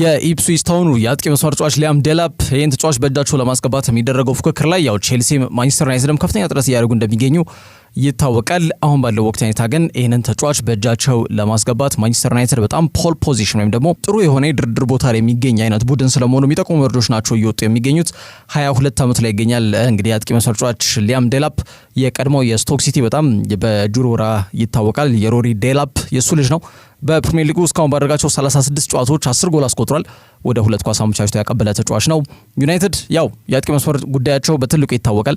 የኢፕስዊች ታውኑ የአጥቂ መስመር ተጫዋች ሊያም ዴላፕ ይህን ተጫዋች በእጃቸው ለማስገባት የሚደረገው ፉክክር ላይ ያው ቼልሲ ማንቸስተር ዩናይትድም ከፍተኛ ጥረት እያደረጉ እንደሚገኙ ይታወቃል። አሁን ባለው ወቅት ሁኔታ ግን ይህንን ተጫዋች በእጃቸው ለማስገባት ማንቸስተር ዩናይትድ በጣም ፖል ፖዚሽን ወይም ደግሞ ጥሩ የሆነ የድርድር ቦታ ላይ የሚገኝ አይነት ቡድን ስለመሆኑ የሚጠቁሙ መረጃዎች ናቸው እየወጡ የሚገኙት። 22 ዓመት ላይ ይገኛል። እንግዲህ የአጥቂ መስመር ተጫዋች ሊያም ዴላፕ የቀድሞው የስቶክ ሲቲ በጣም በጁሮራ ይታወቃል። የሮሪ ዴላፕ የሱ ልጅ ነው። በፕሪሚየር ሊጉ እስካሁን ባደረጋቸው 36 ጨዋታዎች 10 ጎል አስቆጥሯል። ወደ 2 ኳስ አመቻችቶ ያቀበለ ተጫዋች ነው። ዩናይትድ ያው የአጥቂ መስመር ጉዳያቸው በትልቁ ይታወቃል።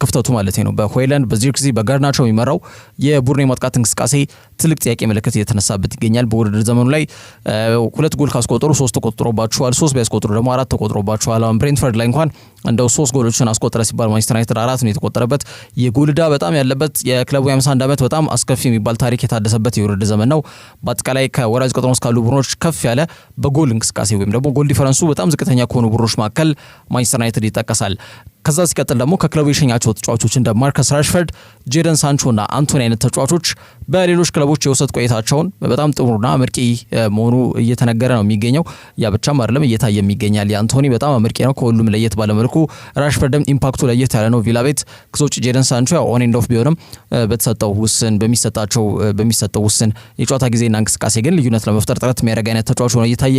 ክፍተቱ ማለት ነው በሆይላንድ በዚርክዚ በጋርናቾ የሚመራው የቡድን የማጥቃት እንቅስቃሴ ትልቅ ጥያቄ ምልክት እየተነሳበት ይገኛል። በውድድር ዘመኑ ላይ 2 ጎል ካስቆጠሩ 3 ተቆጥሮባቸዋል። 3 ቢያስቆጥሩ ደግሞ 4 ተቆጥሮባቸዋል። አሁን ብሬንትፈርድ ላይ እንኳን እንደው 3 ጎሎችን አስቆጠረ ሲባል ማንቸስተር ዩናይትድ 4 ነው የተቆጠረበት። የጎል ዕዳ በጣም ያለበት የክለቡ የ51 ዓመት በጣም አስከፊ የሚባል ታሪክ የታደሰበት የውድድር ዘመን ነው። በአጠቃላይ ከወራጅ ቀጠና ውስጥ ካሉ ቡድኖች ከፍ ያለ በጎል እንቅስቃሴ ወይም ደግሞ ጎል ዲፈረንሱ በጣም ዝቅተኛ ከሆኑ ቡድኖች መካከል ማንቸስተር ዩናይትድ ይጠቀሳል። ከዛ ሲቀጥል ደግሞ ከክለቡ የሸኛቸው ተጫዋቾች እንደ ማርከስ ራሽፈርድ፣ ጄደን ሳንቾ እና አንቶኒ አይነት ተጫዋቾች በሌሎች ክለቦች የውሰት ቆይታቸውን በጣም ጥሩና አመርቂ መሆኑ እየተነገረ ነው የሚገኘው። ያ ብቻም አይደለም እየታየ የሚገኛል። የአንቶኒ በጣም አመርቂ ነው ከሁሉም ለየት ባለመልኩ። ራሽፈርድም ኢምፓክቱ ለየት ያለ ነው ቪላ ቤት። ከዛ ውጭ ጄደን ሳንቾ ኦን ኤንድ ኦፍ ቢሆንም በተሰጠው ውስን በሚሰጠው ውስን የጨዋታ ጊዜና እንቅስቃሴ ግን ልዩነት ለመፍጠር ጥረት የሚያደርግ አይነት ተጫዋች ሆኖ እየታየ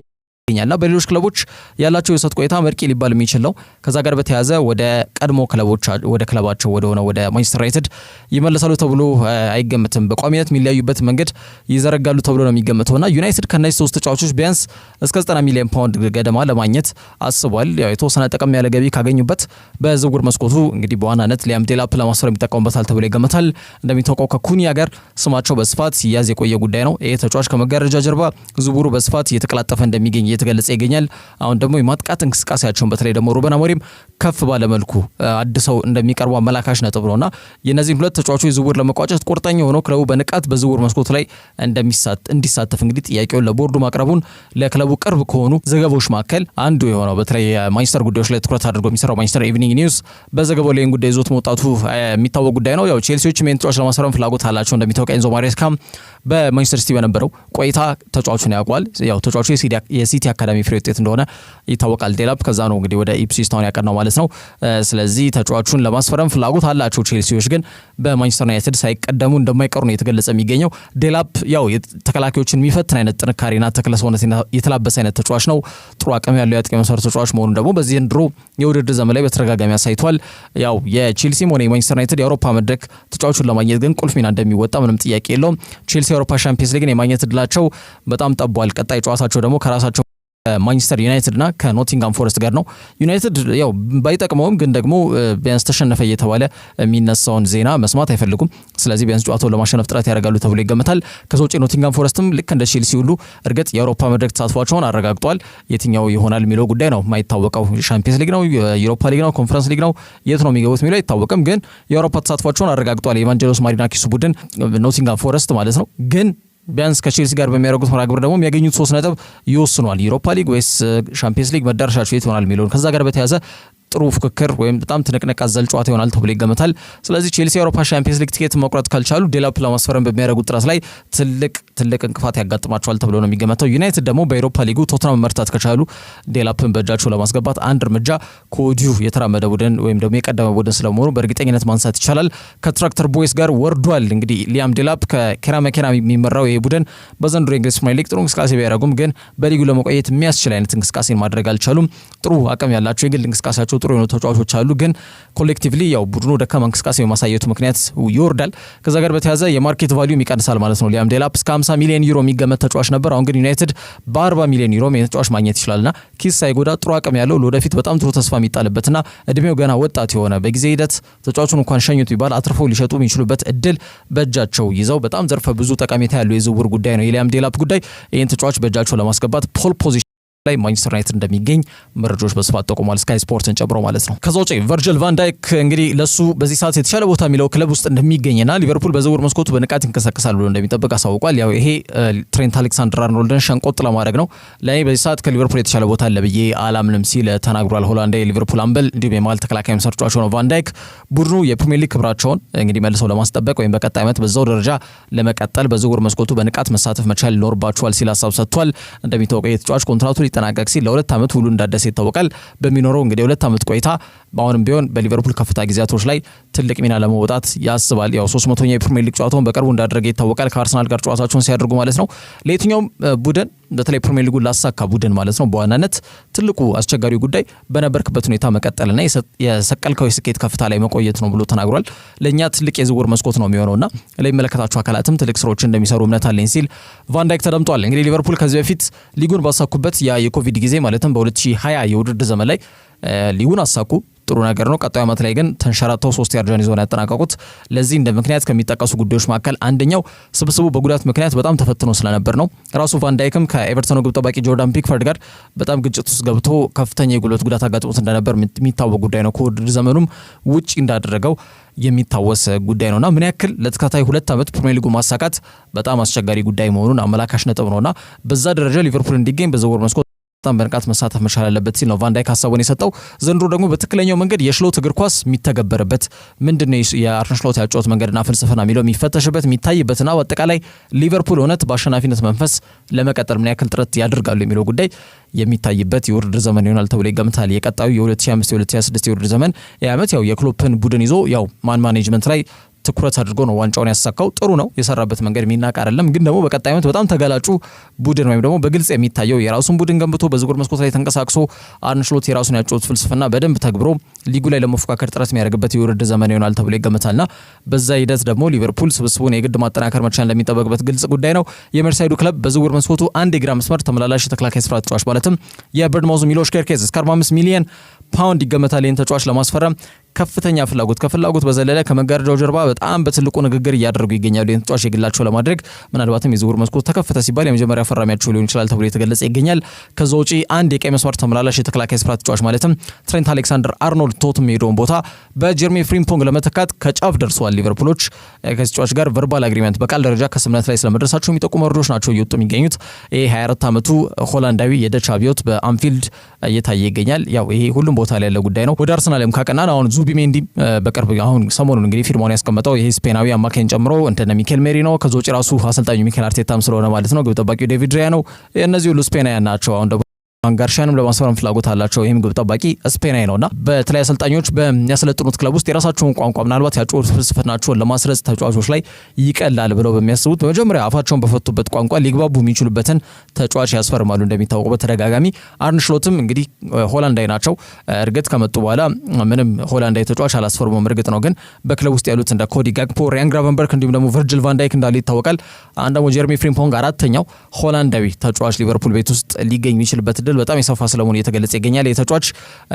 እና በሌሎች ክለቦች ያላቸው የውሰት ቆይታ መርቂ ሊባል የሚችል ነው። ከዛ ጋር በተያያዘ ወደ ቀድሞ ክለቦች ወደ ክለባቸው ወደ ማንቸስተር ዩናይትድ ይመለሳሉ ተብሎ አይገመትም። በቋሚነት የሚለያዩበት መንገድ ይዘረጋሉ ተብሎ ነው የሚገመተውና ዩናይትድ ከነዚህ 3 ተጫዋቾች ቢያንስ እስከ 90 ሚሊዮን ፓውንድ ገደማ ለማግኘት አስቧል። ያው የተወሰነ ጠቀም ያለ ገቢ ካገኙበት በዝውውር መስኮቱ እንግዲህ በዋናነት ሊያም ዴላፕ ለማስፈረም ይጠቀሙበታል ተብሎ ይገመታል። እንደሚታወቀው ከኩኒያ ጋር ስማቸው በስፋት ሲያዝ የቆየ ጉዳይ ነው። ይሄ ተጫዋች ከመጋረጃ ጀርባ ዝውውሩ በስፋት እየተቀላጠፈ እንደሚገኝ እየተገለጸ ይገኛል። አሁን ደግሞ የማጥቃት እንቅስቃሴያቸውን በተለይ ደግሞ ሩበን አሞሪም ከፍ ባለ መልኩ አድሰው እንደሚቀርቡ አመላካሽ ነጥብ ነውና የነዚህን 2 ተጫዋቾች ዝውውር ለመቋጨት ቁርጠኛ ሆነው ክለቡ በንቃት በዝውውር መስኮቱ ላይ እንዲሳተፍ እንግዲህ ጥያቄውን ለቦርዱ ማቅረቡን ለክለቡ ቅርብ ከሆኑ ዘገባዎች መካከል አንዱ የሆነው በተለይ ማንቸስተር ጉዳዮች ላይ ትኩረት አድርጎ የሚሰራው ማንቸስተር ኢቭኒንግ ኒውስ በዘገባው ላይ ጉዳይ ይዞት መውጣቱ የሚታወቅ ጉዳይ ነው። ያው ቼልሲዎች ሜን ተጫዋች ለማስፈረም ፍላጎት አላቸው። እንደሚታወቀው ኤንዞ ማሬስካም በማንቸስተር ሲቲ በነበረው ቆይታ ተጫዋቹን ያውቋል። ያው ተጫዋቹ የሲቲ አካዳሚ ፍሬ ውጤት እንደሆነ ይታወቃል። ዴላፕ ከዛ ነው እንግዲህ ወደ ኢፕስዊች ታውን ያቀናው ማለት ነው። ስለዚህ ተጫዋቹን ለማስፈረም ፍላጎት አላቸው። ቼልሲዎች ግን በማንቸስተር ዩናይትድ ሳይቀደሙ እንደማይቀሩ ነው የተገለጸ የሚገኘው። ዴላፕ ያው ተከላካዮችን የሚፈትን አይነት ጥንካሬና ተክለ ሰውነት የተላበሰ አይነት ተጫዋች ነው። ጥሩ አቅም ያለው የአጥቂ መስመር ተጫዋች መሆኑ ደግሞ በዚህ ዘንድሮ የውድድር ዘመን ላይ በተደጋጋሚ አሳይቷል። ያው የቼልሲም ሆነ የማንቸስተር ዩናይትድ የአውሮፓ መድረክ ተጫዋቹን ለማግኘት ግን ቁልፍ ሚና እንደሚወጣ ምንም ጥያቄ የለውም። ቼልሲ የአውሮፓ ሻምፒየንስ ሊግን የማግኘት እድላቸው በጣም ጠቧል። ቀጣይ ጨዋታቸው ደግሞ ከራሳቸው ማንቸስተር ዩናይትድ እና ከኖቲንጋም ፎረስት ጋር ነው። ዩናይትድ ያው ባይጠቅመውም ግን ደግሞ ቢያንስ ተሸነፈ እየተባለ የሚነሳውን ዜና መስማት አይፈልጉም። ስለዚህ ቢያንስ ጨዋታውን ለማሸነፍ ጥረት ያደርጋሉ ተብሎ ይገመታል። ከዛ ውጪ ኖቲንጋም ፎረስትም ልክ እንደ ቼልሲ ሁሉ እርግጥ የአውሮፓ መድረክ ተሳትፏቸውን አረጋግጧል። የትኛው ይሆናል የሚለው ጉዳይ ነው የማይታወቀው። ሻምፒየንስ ሊግ ነው፣ የዩሮፓ ሊግ ነው፣ ኮንፈረንስ ሊግ ነው፣ የት ነው የሚገቡት የሚለው አይታወቅም። ግን የአውሮፓ ተሳትፏቸውን አረጋግጧል። የኢቫንጀሎስ ማሪናኪሱ ቡድን ኖቲንጋም ፎረስት ማለት ነው። ግን ቢያንስ ከቼልሲ ጋር በሚያደርጉት መርሃ ግብር ደግሞ የሚያገኙት 3 ነጥብ ይወስኗል። ዩሮፓ ሊግ ወይስ ሻምፒየንስ ሊግ መዳረሻቸው የት ይሆናል የሚለውን ከዛ ጋር በተያያዘ ጥሩ ፍክክር ወይም በጣም ትንቅንቅ አዘል ጨዋታ ይሆናል ተብሎ ይገመታል። ስለዚህ ቼልሲ የአውሮፓ ሻምፒየንስ ሊግ ቲኬት መቁረጥ ካልቻሉ ዴላፕ ለማስፈረም በሚያደርጉት ጥረት ላይ ትልቅ እንቅፋት ያጋጥማቸዋል ተብሎ ነው የሚገመተው። ዩናይትድ ደግሞ በአውሮፓ ሊጉ ቶትናም መርታት ከቻሉ ዴላፕን በእጃቸው ለማስገባት አንድ እርምጃ ከወዲሁ የተራመደ ቡድን ወይም ደግሞ የቀደመ ቡድን ስለመሆኑ በእርግጠኝነት ማንሳት ይቻላል። ከትራክተር ቦይስ ጋር ወርዷል። እንግዲህ ሊያም ዴላፕ ከኬራ መኬና የሚመራው ይህ ቡድን በዘንድሮ የእንግሊዝ ፕሪሚየር ሊግ ጥሩ እንቅስቃሴ ቢያደርጉም ግን በሊጉ ለመቆየት የሚያስችል አይነት እንቅስቃሴን ማድረግ አልቻሉም። ጥሩ አቅም ያላቸው የግል እንቅስቃሴያቸው ጥሩ የሆኑ ተጫዋቾች አሉ። ግን ኮሌክቲቭሊ ያው ቡድኑ ደካማ እንቅስቃሴ በማሳየቱ ምክንያት ይወርዳል። ከዛ ጋር በተያያዘ የማርኬት ቫልዩም ይቀንሳል ማለት ነው። ሊያም ዴላፕ እስከ 50 ሚሊዮን ዩሮ የሚገመት ተጫዋች ነበር። አሁን ግን ዩናይትድ በ40 ሚሊዮን ዩሮ ተጫዋች ማግኘት ይችላልና ኪስ ሳይጎዳ ጥሩ አቅም ያለው ለወደፊት በጣም ጥሩ ተስፋ የሚጣልበትና እድሜው ገና ወጣት የሆነ በጊዜ ሂደት ተጫዋቹን እንኳን ሸኙት ቢባል አትርፈው ሊሸጡ የሚችሉበት እድል በእጃቸው ይዘው በጣም ዘርፈ ብዙ ጠቀሜታ ያለው የዝውውር ጉዳይ ነው የሊያም ዴላፕ ጉዳይ። ይህን ተጫዋች በእጃቸው ለማስገባት ፖል ፖዚሽን ላይ ማንቸስተር ዩናይትድ እንደሚገኝ መረጃዎች በስፋት ጠቁሟል፣ ስካይ ስፖርትን ጨምሮ ማለት ነው። ከዛ ውጪ ቨርጅል ቫን ዳይክ እንግዲህ ለሱ በዚህ ሰዓት የተሻለ ቦታ የሚለው ክለብ ውስጥ እንደሚገኝና ሊቨርፑል በዝውውር መስኮቱ በንቃት ይንቀሳቀሳል ብሎ እንደሚጠብቅ አሳውቋል። ያው ይሄ ትሬንት አሌክሳንደር አርኖልድን ሸንቆጥ ለማድረግ ነው። ለእኔ በዚህ ሰዓት ከሊቨርፑል የተሻለ ቦታ አለ ብዬ አላምንም ሲል ተናግሯል። ሆላንዳዊ ሊቨርፑል አምበል እንዲሁም የመሃል ተከላካይ ተጫዋች ሆነው ቫን ዳይክ ቡድኑ የፕሪሚየር ሊግ ክብራቸውን እንግዲህ መልሰው ለማስጠበቅ ወይም በቀጣይ ዓመት በዛው ደረጃ ለመቀጠል በዝውውር መስኮቱ በንቃት መሳተፍ መቻል ይኖርባቸዋል ሲል ሀሳብ ሰጥቷል። እንደሚታወቀው የተጫዋች ኮንትራቱ ሊጠናቀቅ ሲል ለ2 ዓመት ሁሉ እንዳደሰ ይታወቃል። በሚኖረው እንግዲህ 2 ዓመት ቆይታ አሁንም ቢሆን በሊቨርፑል ከፍታ ጊዜያቶች ላይ ትልቅ ሚና ለመውጣት ያስባል። ያው 300ኛ የፕሪሚየር ሊግ ጨዋታውን በቅርቡ እንዳደረገ ይታወቃል። ከአርሰናል ጋር ጨዋታቸውን ሲያደርጉ ማለት ነው። ለየትኛውም ቡድን በተለይ ፕሪሚየር ሊጉን ላሳካ ቡድን ማለት ነው በዋናነት ትልቁ አስቸጋሪው ጉዳይ በነበርክበት ሁኔታ መቀጠልና የሰቀልከው የስኬት ከፍታ ላይ መቆየት ነው ብሎ ተናግሯል። ለእኛ ትልቅ የዝውውር መስኮት ነው የሚሆነውና ለሚመለከታቸው አካላትም ትልቅ ስራዎች እንደሚሰሩ እምነት አለኝ ሲል ቫን ዳይክ ተደምጧል። እንግዲህ ሊቨርፑል ከዚህ በፊት ሊጉን ባሳኩበት የኮቪድ ጊዜ ማለትም በ2020 የውድድር ዘመን ላይ ሊጉን አሳኩ። ጥሩ ነገር ነው። ቀጣዩ ዓመት ላይ ግን ተንሸራተው 3 ያርጃን ይዘው ያጠናቀቁት። ለዚህ እንደ ምክንያት ከሚጠቀሱ ጉዳዮች መካከል አንደኛው ስብስቡ በጉዳት ምክንያት በጣም ተፈትኖ ስለነበር ነው። ራሱ ቫን ዳይክም ከኤቨርተን ግብ ጠባቂ ጆርዳን ፒክፈርድ ጋር በጣም ግጭት ውስጥ ገብቶ ከፍተኛ የጉልበት ጉዳት አጋጥሞት እንደነበር የሚታወቅ ጉዳይ ነው። ከውድድር ዘመኑም ውጪ እንዳደረገው የሚታወስ ጉዳይ ነውና ምን ያክል ለተከታታይ 2 ዓመት ፕሪሚየር ሊጉ ማሳካት በጣም አስቸጋሪ ጉዳይ መሆኑን አመላካሽ ነጥብ ነውና በዛ ደረጃ ሊቨርፑል እንዲገኝ በዝውውር መስኮት በጣም በንቃት መሳተፍ መቻል አለበት ሲል ነው ቫን ዳይክ ሀሳቡን የሰጠው። ዘንድሮ ደግሞ በትክክለኛው መንገድ የሽሎት እግር ኳስ የሚተገበረበት ምንድነው የአርነ ስሎት ያጫወት መንገድና ፍልስፍና የሚለው የሚፈተሽበት የሚታይበትና በአጠቃላይ ሊቨርፑል እውነት በአሸናፊነት መንፈስ ለመቀጠል ምን ያክል ጥረት ያደርጋሉ የሚለው ጉዳይ የሚታይበት የውድድር ዘመን ይሆናል ተብሎ ይገምታል። የቀጣዩ የ2025-2026 የውድድር ዘመን የዓመት ያው የክሎፕን ቡድን ይዞ ያው ማን ማኔጅመንት ላይ ትኩረት አድርጎ ነው ዋንጫውን ያሳካው። ጥሩ ነው የሰራበት መንገድ የሚናቅ አይደለም። ግን ደግሞ በቀጣይ ዓመት በጣም ተጋላጩ ቡድን ወይም ደግሞ በግልጽ የሚታየው የራሱን ቡድን ገንብቶ በዝውውር መስኮት ላይ ተንቀሳቅሶ አርነ ስሎት የራሱን ያጫወት ፍልስፍና በደንብ ተግብሮ ሊጉ ላይ ለመፎካከር ጥረት የሚያደርግበት የውድድር ዘመን ይሆናል ተብሎ ይገምታልና በዛ ሂደት ደግሞ ሊቨርፑል ስብስቡን የግድ ማጠናከር መቻል እንደሚጠበቅበት ግልጽ ጉዳይ ነው። የሜርሳይዱ ክለብ በዝውውር መስኮቱ አንድ የግራ መስመር ተመላላሽ ተከላካይ ስፍራ ተጫዋች ማለትም የበርንማውዙ ሚሎሽ ኬርኬዝ እስከ 45 ሚሊዮን ፓውንድ ይገመታል ይህን ተጫዋች ለማስፈረም ከፍተኛ ከፍላጎት በዘለለ ከመጋረጃው ጀርባ በጣም በትልቁ ንግግር እያደረጉ ይገኛሉ። ይህን ተጫዋች የግላቸው ለማድረግ ምናልባትም የዝውውር መስኮት ተከፈተ ሲባል የመጀመሪያ ፈራሚያቸው ሊሆን ይችላል ተብሎ የተገለጸ ይገኛል። ከዛ ውጪ አንድ የቀይ መስመር ተመላላሽ የተከላካይ ስፍራ ተጫዋች ማለትም ትሬንት አሌክሳንደር አርኖልድ ቶትም የሄደውን ቦታ በጀርሚ ፍሪምፖንግ ለመተካት ከጫፍ ደርሰዋል። ሊቨርፑሎች ከዚህ ተጫዋች ጋር ቨርባል አግሪመንት በቃል ደረጃ ከስምምነት ላይ ስለመድረሳቸው የሚጠቁሙ መረጃዎች ናቸው እየወጡ የሚገኙት። ይሄ 24 ዓመቱ ሆላንዳዊ የደች አብዮት በአንፊልድ እየታየ ይገኛል። ያው ይሄ ሁሉም ቦታ ላይ ያለ ጉዳይ ነው። ወደ አርሰናልም ካቀናን አሁን ዙቢሜንዲ በቅርብ አሁን ሰሞኑን እንግዲህ ፊርማውን ያስቀመጠው ይሄ ስፔናዊ አማካኝ ጨምሮ እንደነ ሚኬል ሜሪኖ ከዛ ውጪ ራሱ አሰልጣኙ ሚኬል አርቴታም ስለሆነ ማለት ነው። ግብ ጠባቂው ዴቪድ ራያ ነው። እነዚህ ሁሉ ስፔናውያን ናቸው። አሁን ደግሞ ጋርሻንም ለማስፈረም ፍላጎት አላቸው። ይህም ግብ ጠባቂ ስፔናዊ ነውና በተለይ አሰልጣኞች በሚያሰለጥኑት ክለብ ውስጥ የራሳቸውን ቋንቋ ምናልባት ያጫወት ፍልስፍናቸውን ለማስረጽ ተጫዋቾች ላይ ይቀላል ብለው በሚያስቡት በመጀመሪያ አፋቸውን በፈቱበት ቋንቋ ሊግባቡ የሚችሉበትን ተጫዋች ያስፈርማሉ። እንደሚታወቀው በተደጋጋሚ አርነ ስሎትም እንግዲህ ሆላንዳዊ ናቸው። እርግጥ ከመጡ በኋላ ምንም ሆላንዳዊ ተጫዋች አላስፈርሙም እርግጥ ነው። ግን በክለብ ውስጥ ያሉት እንደ ኮዲ ጋክፖ፣ ሪያን ግራቨንበርክ እንዲሁም ደግሞ ቨርጅል ቫን ዳይክ እንዳለ ይታወቃል። አንድ ደግሞ ጀርሚ ፍሪምፖንግ አራተኛው ሆላንዳዊ ተጫዋች ሊቨርፑል ቤት ውስጥ ሊገኝ የሚችልበት እድል በጣም የሰፋ ስለመሆኑ እየተገለጸ ይገኛል። የተጫዋች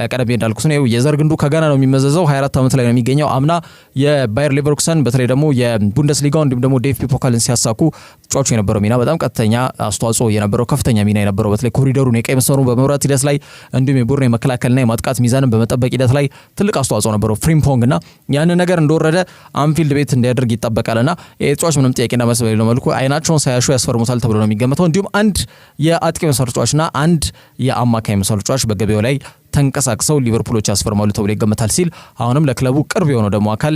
ቀደም እንዳልኩት ነው የዘር ግንዱ ከጋና ነው የሚመዘዘው። 24 ዓመት ላይ ነው የሚገኘው። አምና የባየር ሌቨርኩሰን በተለይ ደግሞ የቡንደስሊጋው እንዲሁም ደግሞ ዴፍፒ ፖካልን ሲያሳኩ ተጫዋቹ የነበረው ሚና በጣም ቀጥተኛ አስተዋጽኦ የነበረው ከፍተኛ ሚና የነበረው በተለይ ኮሪደሩን የቀይ መስመሩን በመምራት ሂደት ላይ እንዲሁም የቡድን የመከላከልና የማጥቃት ሚዛንን በመጠበቅ ሂደት ላይ ትልቅ አስተዋጽኦ ነበረው ፍሪምፖንግና ያንን ነገር እንደወረደ አንፊልድ ቤት እንዲያደርግ ይጠበቃልና የተጫዋች ምንም ጥያቄና መልስ በሌለው መልኩ አይናቸውን ሳያሹ ያስፈርሙታል ተብሎ ነው የሚገመተው። እንዲሁም አንድ የአጥቂ መስመር ተጫዋችና አንድ የአማካይ መስመር ተጫዋች በገበያው ላይ ተንቀሳቅሰው ሊቨርፑሎች ያስፈርማሉ ተብሎ ይገመታል ሲል አሁንም ለክለቡ ቅርብ የሆነው ደግሞ አካል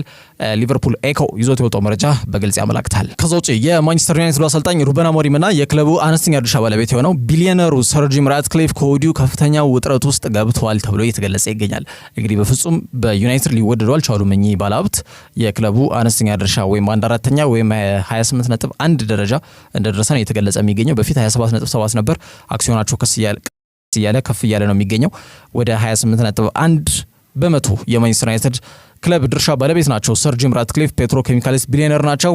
ሊቨርፑል ኤኮ ይዞት የወጣው መረጃ በግልጽ ያመላክታል። ከዛ ውጪ የማንቸስተር ዩናይትድ አሰልጣኝ ሩበን አሞሪም እና የክለቡ አነስተኛ ድርሻ ባለቤት የሆነው ቢሊዮነሩ ሰር ጂም ራትክሊፍ ከወዲሁ ከፍተኛ ውጥረት ውስጥ ገብተዋል ተብሎ እየተገለጸ ይገኛል። እንግዲህ በፍጹም በዩናይትድ ሊወደዱ አልቻሉም እኚህ ባለሀብት። የክለቡ አነስተኛ ድርሻ ወይም 1/4 ወይም 28.1 ደረጃ እንደደረሰ ነው የተገለጸ የሚገኘው። በፊት 27.7 ነበር። አክሲዮናቸው ከፍ እያለ ነው የሚገኘው ወደ 28.1 በመቶ የማንቸስተር ዩናይትድ ክለብ ድርሻ ባለቤት ናቸው። ሰር ጂም ራትክሊፍ ፔትሮኬሚካልስ ቢሊዮነር ናቸው።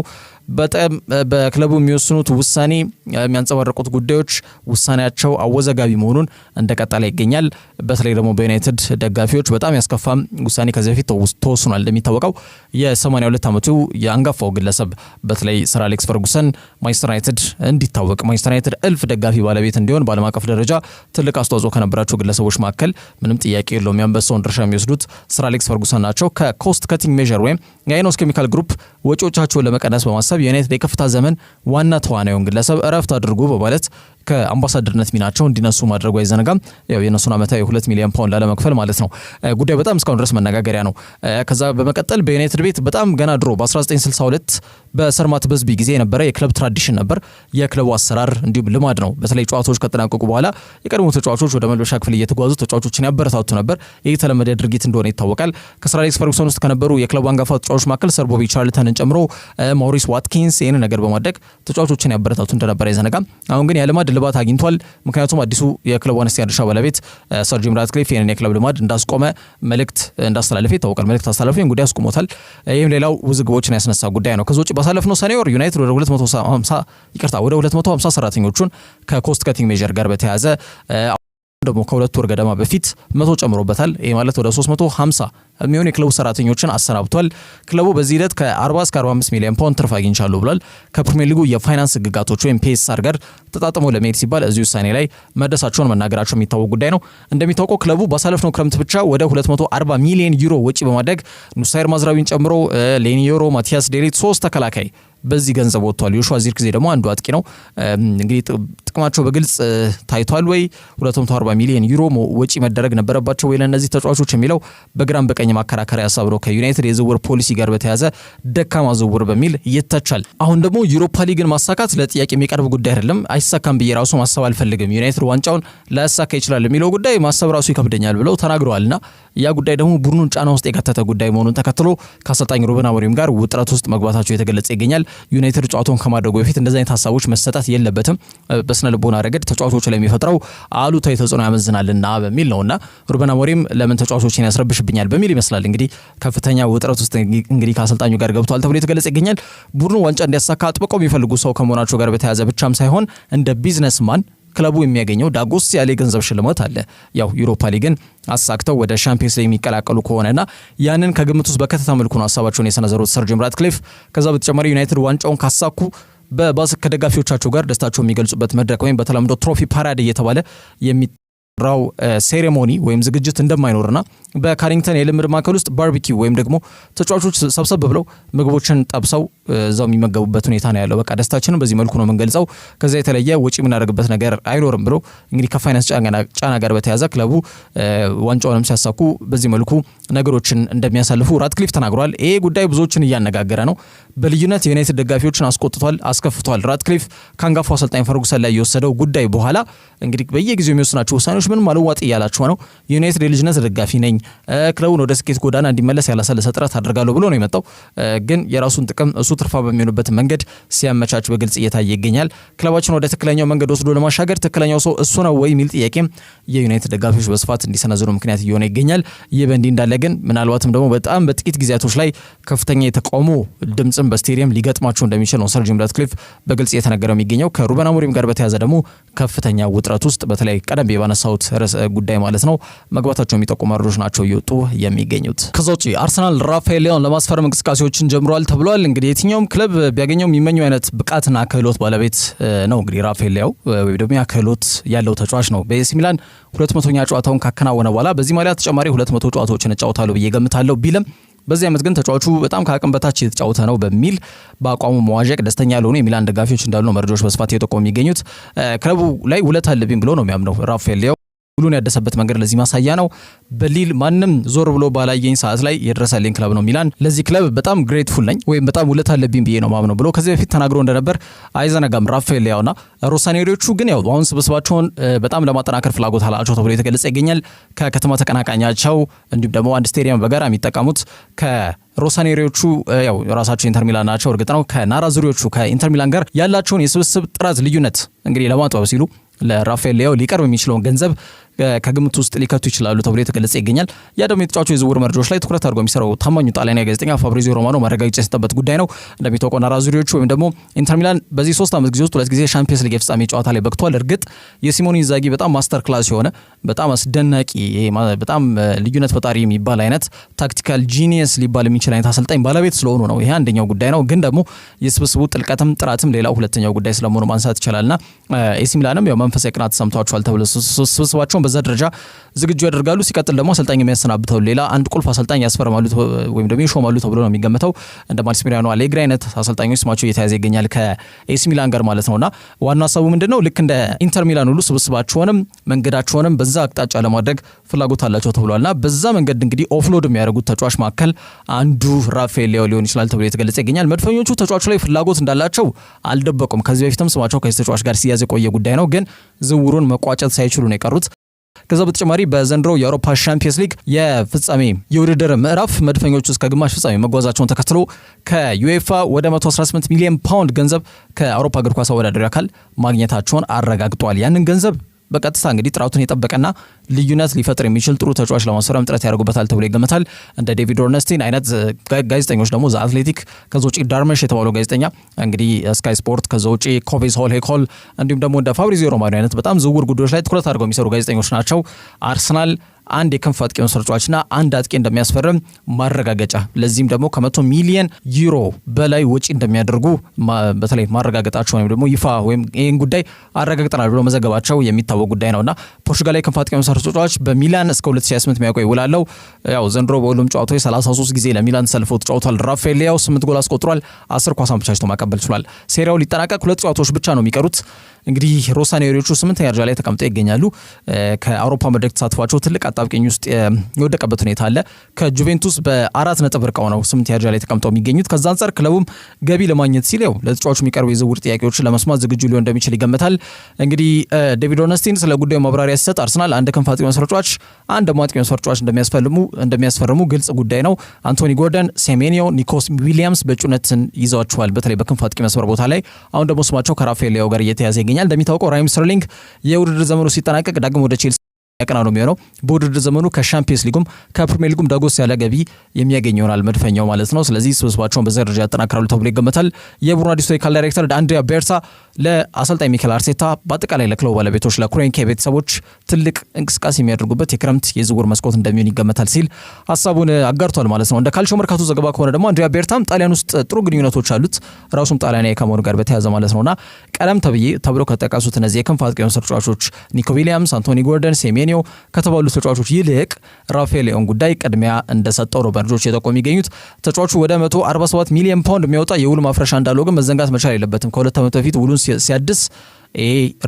በጣም በክለቡ የሚወስኑት ውሳኔ የሚያንጸባርቁት ጉዳዮች ውሳኔያቸው አወዛጋቢ መሆኑን እንደቀጠለ ይገኛል። በተለይ ደግሞ በዩናይትድ ደጋፊዎች በጣም ያስከፋም ውሳኔ ከዚህ በፊት ተወስኗል። እንደሚታወቀው የ82 ዓመቱ የአንጋፋው ግለሰብ በተለይ ሰር አሌክስ ፈርጉሰን ማንቸስተር ዩናይትድ እንዲታወቅ ማንቸስተር ዩናይትድ እልፍ ደጋፊ ባለቤት እንዲሆን በዓለም አቀፍ ደረጃ ትልቅ አስተዋጽኦ ከነበራቸው ግለሰቦች መካከል ምንም ጥያቄ የለውም የአንበሳውን ድርሻ የሚወስዱት ሰር አሌክስ ፈርጉሰን ናቸው። ከኮስት ከቲንግ ሜዥር ወይም የአይኖስ ኬሚካል ግሩፕ ወጪዎቻቸውን ለመቀነስ በማሰብ የዩናይትድ የከፍታ ዘመን ዋና ተዋናዩን ግለሰብ እረፍት አድርጎ በማለት ከአምባሳደርነት ሚናቸው እንዲነሱ ማድረጉ አይዘነጋም። ያው የነሱን ዓመታዊ 2 ሚሊዮን ፓውንድ ላለመክፈል ማለት ነው። ጉዳዩ በጣም እስካሁን ድረስ መነጋገሪያ ነው። ከዛ በመቀጠል በዩናይትድ ቤት በጣም ገና ድሮ በ1962 በሰር ማት በዝቢ ጊዜ የነበረ የክለብ ትራዲሽን ነበር። የክለቡ አሰራር እንዲሁም ልማድ ነው። በተለይ ጨዋታዎች ከተጠናቀቁ በኋላ የቀድሞ ተጫዋቾች ወደ መልበሻ ክፍል እየተጓዙ ተጫዋቾችን ያበረታቱ ነበር። ይህ የተለመደ ድርጊት እንደሆነ ይታወቃል። ከሰር አሌክስ ፈርጉሰን ውስጥ ከነበሩ የክለቡ አንጋፋ ተጫዋቾች መካከል ሰር ቦቢ ቻርልተንን ጨምሮ ማውሪስ ዋትኪንስ ይህን ነገር በማድረግ ተጫዋቾችን ያበረታቱ እንደነበር አይዘነጋም። አሁን ግን የልማድ ልባት አግኝቷል። ምክንያቱም አዲሱ የክለቡ አነስተኛ ድርሻ ባለቤት ሰር ጂም ራትክሊፍ ይህንን የክለብ ልማድ እንዳስቆመ መልእክት እንዳስተላለፈ ይታወቃል። መልእክት አስተላለፈ ይህን ጉዳይ አስቆሞታል። ይህም ሌላው ውዝግቦችን ያስነሳ ጉዳይ ነው። ከዚ ውጭ ባሳለፍነው ሰኔ ወር ዩናይትድ ወደ 250 ሰራተኞቹን ከኮስት ከቲንግ ሜዥር ጋር በተያያዘ ደግሞ ከሁለት ወር ገደማ በፊት 100 ጨምሮበታል። ይህ ማለት ወደ 350 የሚሆኑ የክለቡ ሰራተኞችን አሰናብቷል። ክለቡ በዚህ ሂደት ከ40 እስከ 45 ሚሊዮን ፓውንድ ትርፍ አግኝቻለሁ ብሏል። ከፕሪሚየር ሊጉ የፋይናንስ ህግጋቶች ወይም ፒኤስአር ጋር ተጣጥሞ ለመሄድ ሲባል እዚህ ውሳኔ ላይ መድረሳቸውን መናገራቸው የሚታወቅ ጉዳይ ነው። እንደሚታወቀው ክለቡ ባሳለፍነው ክረምት ብቻ ወደ 240 ሚሊዮን ዩሮ ወጪ በማድረግ ኑሳይር ማዝራዊን ጨምሮ ሌኒዮሮ፣ ማቲያስ ዴሊት 3 ተከላካይ በዚህ ገንዘብ ወጥቷል። ዮሹዋ ዚርክዜ ደግሞ አንዱ አጥቂ ነው። እንግዲህ ጥቅማቸው በግልጽ ታይቷል ወይ 240 ሚሊዮን ዩሮ ወጪ መደረግ ነበረባቸው ወይ ለእነዚህ ተጫዋቾች የሚለው በግራም በቀኝ ማከራከሪያ ሀሳብ ነው። ከዩናይትድ የዝውውር ፖሊሲ ጋር በተያያዘ ደካማ ዝውውር በሚል ይተቻል። አሁን ደግሞ ዩሮፓ ሊግን ማሳካት ለጥያቄ የሚቀርብ ጉዳይ አይደለም። አይሳካም ብዬ ራሱ ማሰብ አልፈልግም። ዩናይትድ ዋንጫውን ላያሳካ ይችላል የሚለው ጉዳይ ማሰብ ራሱ ይከብደኛል ብለው ተናግረዋልና ያ ጉዳይ ደግሞ ቡድኑን ጫና ውስጥ የከተተ ጉዳይ መሆኑን ተከትሎ ከአሰልጣኝ ሩበን አሞሪም ጋር ውጥረት ውስጥ መግባታቸው የተገለጸ ይገኛል። ዩናይትድ ጨዋታውን ከማድረጉ በፊት እንደዚህ አይነት ሀሳቦች መሰጣት የለበትም፣ በስነ ልቦና ረገድ ተጫዋቾች ላይ የሚፈጥረው አሉታዊ ተጽዕኖ ያመዝናልና በሚል ነውና ሩበን አሞሪም ለምን ተጫዋቾችን ያስረብሽብኛል በሚል ይመስላል እንግዲህ ከፍተኛ ውጥረት ውስጥ እንግዲህ ከአሰልጣኙ ጋር ገብቷል ተብሎ የተገለጸ ይገኛል። ቡድኑ ዋንጫ እንዲያሳካ አጥብቀው የሚፈልጉ ሰው ከመሆናቸው ጋር በተያያዘ ብቻም ሳይሆን እንደ ቢዝነስማን ክለቡ የሚያገኘው ዳጎስ ያለ ገንዘብ ሽልማት አለ። ያው ዩሮፓ ሊግን አሳክተው ወደ ሻምፒዮንስ ሊግ የሚቀላቀሉ ከሆነና ያንን ከግምት ውስጥ በከተታ መልኩ ነው ሀሳባቸውን የሰነዘሩት ሰር ጂም ራትክሊፍ። ከዛ በተጨማሪ ዩናይትድ ዋንጫውን ካሳኩ በባስ ከደጋፊዎቻቸው ጋር ደስታቸው የሚገልጹበት መድረክ ወይም በተለምዶ ትሮፊ ፓራድ እየተባለ ራው ሴሬሞኒ ወይም ዝግጅት እንደማይኖርና በካሪንግተን የልምድ ማዕከል ውስጥ ባርቢኪው ወይም ደግሞ ተጫዋቾች ሰብሰብ ብለው ምግቦችን ጠብሰው እዛው የሚመገቡበት ሁኔታ ነው ያለው። በቃ ደስታችንን በዚህ መልኩ ነው የምንገልጸው፣ ከዛ የተለየ ወጪ የምናደርግበት ነገር አይኖርም ብሎ እንግዲህ ከፋይናንስ ጫና ጋር በተያያዘ ክለቡ ዋንጫውንም ሲያሳኩ በዚህ መልኩ ነገሮችን እንደሚያሳልፉ ራትክሊፍ ተናግሯል። ይሄ ጉዳይ ብዙዎችን እያነጋገረ ነው። በልዩነት የዩናይትድ ደጋፊዎችን አስቆጥቷል፣ አስከፍቷል። ራትክሊፍ ከአንጋፋው አሰልጣኝ ፈርጉሰን ላይ የወሰደው ጉዳይ በኋላ እንግዲህ በየጊዜው የሚወስናቸው ውሳኔዎች ምንም አልዋጥ እያላቸው ነው። ዩናይትድ የልጅነት ደጋፊ ነኝ፣ ክለቡን ወደ ስኬት ጎዳና እንዲመለስ ያላሰለሰ ጥረት አድርጋለሁ ብሎ ነው የመጣው። ግን የራሱን ጥቅም እሱ ትርፋ በሚሆንበት መንገድ ሲያመቻች በግልጽ እየታየ ይገኛል። ክለባችን ወደ ትክክለኛው መንገድ ወስዶ ለማሻገር ትክክለኛው ሰው እሱ ነው ወይ የሚል ጥያቄም የዩናይትድ ደጋፊዎች በስፋት እንዲሰነዝሩ ምክንያት እየሆነ ይገኛል። ይህ በእንዲህ እንዳለ ግን ምናልባትም ደግሞ በጣም በጥቂት ጊዜያቶች ላይ ከፍተኛ የተቃውሞ ድምጽም በስቴዲየም ሊገጥማቸው እንደሚችል ነው ሰር ጂም ራትክሊፍ በግልጽ እየተነገረው የሚገኘው። ከሩበን አሞሪም ጋር በተያያዘ ደግሞ ከፍተኛ ውጥረት ውስጥ በተለይ ቀደም ባነሳሁት ርዕሰ ጉዳይ ማለት ነው መግባታቸው የሚጠቁሙ መረጃዎች ናቸው እየወጡ የሚገኙት። ከዛ ውጪ አርሰናል ራፋኤል ሊያውን ለማስፈረም እንቅስቃሴዎችን ጀምሯል ተብሏል። እንግዲህ የትኛውም ክለብ ቢያገኘው የሚመኘው አይነት ብቃትና ክህሎት ባለቤት ነው። እንግዲህ ራፋኤል ሊያው ወይ ደግሞ ክህሎት ያለው ተጫዋች ነው። በኤሲ ሚላን 200ኛ ጨዋታውን ካከናወነ በኋላ በዚህ ማሊያ ተጨማሪ 200 ጨዋታዎችን እጫወታለሁ ብዬ ገምታለሁ ቢልም በዚህ ዓመት ግን ተጫዋቹ በጣም ከአቅም በታች የተጫወተ ነው በሚል በአቋሙ መዋዠቅ ደስተኛ ያልሆኑ የሚላን ደጋፊዎች እንዳሉ ነው መረጃዎች በስፋት እየጠቆሙ የሚገኙት። ክለቡ ላይ ውለታ አለብኝ ብሎ ነው የሚያምነው ራፋኤል ሊያው። ሁሉን ያደሰበት መንገድ ለዚህ ማሳያ ነው። በሊል ማንም ዞር ብሎ ባላየኝ ሰዓት ላይ የደረሰልኝ ክለብ ነው ሚላን። ለዚህ ክለብ በጣም ግሬትፉል ነኝ ወይም በጣም ውለታ አለብኝ ብዬ ነው ማምነው ብሎ ከዚህ በፊት ተናግሮ እንደነበር አይዘነጋም ራፋኤል ሊያውና ሮሳኔሪዎቹ ግን ያው አሁን ስብስባቸውን በጣም ለማጠናከር ፍላጎት አላቸው ተብሎ የተገለጸ ይገኛል። ከከተማ ተቀናቃኛቸው እንዲሁም ደግሞ አንድ ስቴዲየም በጋራ የሚጠቀሙት ሮሳኔሪዎቹ ያው ራሳቸው ኢንተር ሚላን ናቸው እርግጥ ነው። ከናራዙሪዎቹ ከኢንተር ሚላን ጋር ያላቸውን የስብስብ ጥራት ልዩነት እንግዲህ ለማጥበብ ሲሉ ለራፋኤል ሊያው ሊቀርብ የሚችለውን ገንዘብ ከግምት ውስጥ ሊከቱ ይችላሉ ተብሎ የተገለጸ ይገኛል። ያ ደግሞ የተጫዋቹ የዝውውር መረጃዎች ላይ ትኩረት አድርጎ የሚሰራው ታማኙ ጣሊያናዊ ጋዜጠኛ ፋብሪዚዮ ሮማኖ ማረጋገጫ የሰጠበት ጉዳይ ነው። እንደሚታወቀው ናራዙሪዎቹ ወይም ደግሞ ኢንተር ሚላን በዚህ 3 ዓመት ጊዜ ውስጥ 2 ጊዜ ሻምፒየንስ ሊግ የፍጻሜ ጨዋታ ላይ በቅቷል። እርግጥ የሲሞኔ ኢንዛጊ በጣም ማስተር ክላስ የሆነ በጣም አስደናቂ በጣም ልዩነት ፈጣሪ የሚባል አይነት ታክቲካል ጂኒየስ ሊባል የሚችል አይነት አሰልጣኝ ባለቤት ስለሆኑ ነው። ይሄ አንደኛው ጉዳይ ነው። ግን ደግሞ የስብስቡ ጥልቀትም ጥራትም ሌላው ሁለተኛው ጉዳይ ስለመሆኑ ማንሳት ይችላልና ኤሲ ሚላንም ያው መንፈሳዊ ቅናት ተሰምቷቸዋል ተብሎ ስብስባቸውን በዛ ደረጃ ዝግጁ ያደርጋሉ። ሲቀጥል ደግሞ አሰልጣኝ የሚያሰናብተው ሌላ አንድ ቁልፍ አሰልጣኝ ያስፈርማሉ ወይም ደግሞ ይሾማሉ ተብሎ ነው የሚገመተው። እንደ ማሲሚሊያኖ አሌግሪ አይነት አሰልጣኞች ስማቸው እየተያዘ ይገኛል ከኤሲ ሚላን ጋር ማለት ነውና ዋናው ሀሳቡ ምንድነው? ልክ እንደ ኢንተር ሚላን ሁሉ ስብስባቸውንም መንገዳቸውንም በዛ አቅጣጫ ለማድረግ ፍላጎት አላቸው ተብሏልና በዛ መንገድ እንግዲህ ኦፍሎድ የሚያደርጉት ተጫዋች መካከል አንዱ ራፋኤል ሊያው ሊሆን ይችላል ተብሎ የተገለጸ ይገኛል። መድፈኞቹ ተጫዋቹ ላይ ፍላጎት እንዳላቸው አልደበቁም። ከዚህ በፊትም ስማቸው ከዚህ ተጫዋች ጋር ሲያዝ የቆየ ጉዳይ ነው። ግን ዝውውሩን መቋጨት ሳይችሉ ነው የቀሩት። ከዛ በተጨማሪ በዘንድሮ የአውሮፓ ሻምፒየንስ ሊግ የፍጻሜ የውድድር ምዕራፍ መድፈኞቹ እስከ ግማሽ ፍጻሜ መጓዛቸውን ተከትሎ ከዩኤፋ ወደ 118 ሚሊዮን ፓውንድ ገንዘብ ከአውሮፓ እግር ኳስ አወዳዳሪ አካል ማግኘታቸውን አረጋግጧል። ያንን ገንዘብ በቀጥታ እንግዲህ ጥራቱን የጠበቀና ልዩነት ሊፈጥር የሚችል ጥሩ ተጫዋች ለማስፈረም ጥረት ያደርጉበታል ተብሎ ይገመታል። እንደ ዴቪድ ኦርነስቲን አይነት ጋዜጠኞች ደግሞ ዘ አትሌቲክ፣ ከዛ ውጪ ዳርመሽ የተባለው ጋዜጠኛ እንግዲህ ስካይ ስፖርት፣ ከዛ ውጪ ኮቬስ ሆል እንዲሁም ደግሞ እንደ ፋብሪዚዮ ሮማኖ አይነት በጣም ዝውውር ጉዳዮች ላይ ትኩረት አድርገው የሚሰሩ ጋዜጠኞች ናቸው። አርሰናል አንድ የክንፍ አጥቂ ተጫዋችና አንድ አጥቂ እንደሚያስፈርም ማረጋገጫ ለዚህም ደግሞ ከ100 ሚሊዮን ዩሮ በላይ ወጪ እንደሚያደርጉ በተለይ ማረጋገጣቸው ወይም ደግሞ ይፋ ወይም ይህን ጉዳይ አረጋግጠናል ብሎ መዘገባቸው የሚታወቅ ጉዳይ ነውና ፖርቹጋላዊ ክንፍ አጥቂ ተጫዋች በሚላን እስከ 2028 የሚያቆይ ውል አለው። ያው ዘንድሮ በሁሉም ጨዋታዎች 33 ጊዜ ለሚላን ተሰልፎ ተጫውቷል። ራፋኤል ሊያው 8 ጎል አስቆጥሯል። 10 ኳስ አመቻችቶ ማቀበል ችሏል። ሴሪያው ሊጠናቀቅ 2 ጨዋታዎች ብቻ ነው የሚቀሩት። እንግዲህ ሮሳኔሪዎቹ 8ኛ ደረጃ ላይ ተቀምጠው ይገኛሉ። ከአውሮፓ መድረክ ተሳትፏቸው ትልቅ አጣብቂኝ ውስጥ የወደቀበት ሁኔታ አለ። ከጁቬንቱስ በ4 ነጥብ ርቀው ነው 8ኛ ደረጃ ላይ ተቀምጠው የሚገኙት። ከዛ አንጻር ክለቡም ገቢ ለማግኘት ሲል ያው ለተጫዋቹ የሚቀርቡ የዝውውር ጥያቄዎችን ለመስማት ዝግጁ ሊሆን እንደሚችል ይገመታል። እንግዲህ ዴቪድ ኦርነስቲን ስለ ጉዳዩ ማብራሪያ ሲሰጥ አርሰናል አንድ ክንፍ አጥቂ ተጫዋች አንድ አጥቂ ተጫዋች እንደሚያስፈርሙ ግልጽ ጉዳይ ነው። አንቶኒ ጎርደን፣ ሴሜኒዮ፣ ኒኮስ ዊሊያምስ በእጩነትን ይዘዋቸዋል በተለይ በክንፍ አጥቂ መስመር ቦታ ላይ። አሁን ደግሞ ስማቸው ከራፋኤል ሊያው ጋር እየተያዘ ይገኛል። እንደሚታወቀው ራሂም ስተርሊንግ የውድድር ዘመኑ ሲጠናቀቅ ዳግም ወደ ቼልሲ ያቀና ነው የሚሆነው። በውድድር ዘመኑ ከሻምፒየንስ ሊጉም ከፕሪሚየር ሊጉም ዳጎስ ያለ ገቢ የሚያገኝ ይሆናል መድፈኛው ማለት ነው። ስለዚህ ስብስባቸውን በዛ ደረጃ ያጠናክራሉ ተብሎ ይገመታል። የቡሩና ዲስ ቴክኒካል ዳይሬክተር አንድሪያ ቤርታ ለአሰልጣኝ ሚኬል አርቴታ በአጠቃላይ ለክለቡ ባለቤቶች ለኩሬንኬ ቤተሰቦች ትልቅ እንቅስቃሴ የሚያደርጉበት የክረምት የዝውውር መስኮት እንደሚሆን ይገመታል ሲል ሀሳቡን አጋርቷል ማለት ነው። እንደ ካልቾ መርካቶ ዘገባ ከሆነ ደግሞ አንድሪያ ቤርታም ጣሊያን ውስጥ ጥሩ ግንኙነቶች አሉት ራሱም ጣሊያናዊ ከመሆኑ ጋር በተያያዘ ማለት ነውና ቀደም ተብሎ ከተጠቀሱት እነዚህ የክንፍ አጥቂ ተጫዋቾች ኒኮ ዊሊያምስ፣ አንቶኒ ጎርደን፣ ሴሜኒዮ ከተባሉ ተጫዋቾች ይልቅ ራፋኤል ሊያውን ጉዳይ ቅድሚያ እንደሰጠው ነው መረጃዎች የጠቆሙ የሚገኙት። ተጫዋቹ ወደ 147 ሚሊዮን ፓውንድ የሚያወጣ የውል ማፍረሻ እንዳለው ግን መዘንጋት መቻል የለበትም። ከ2 ዓመት በፊት ውሉን ሲያድስ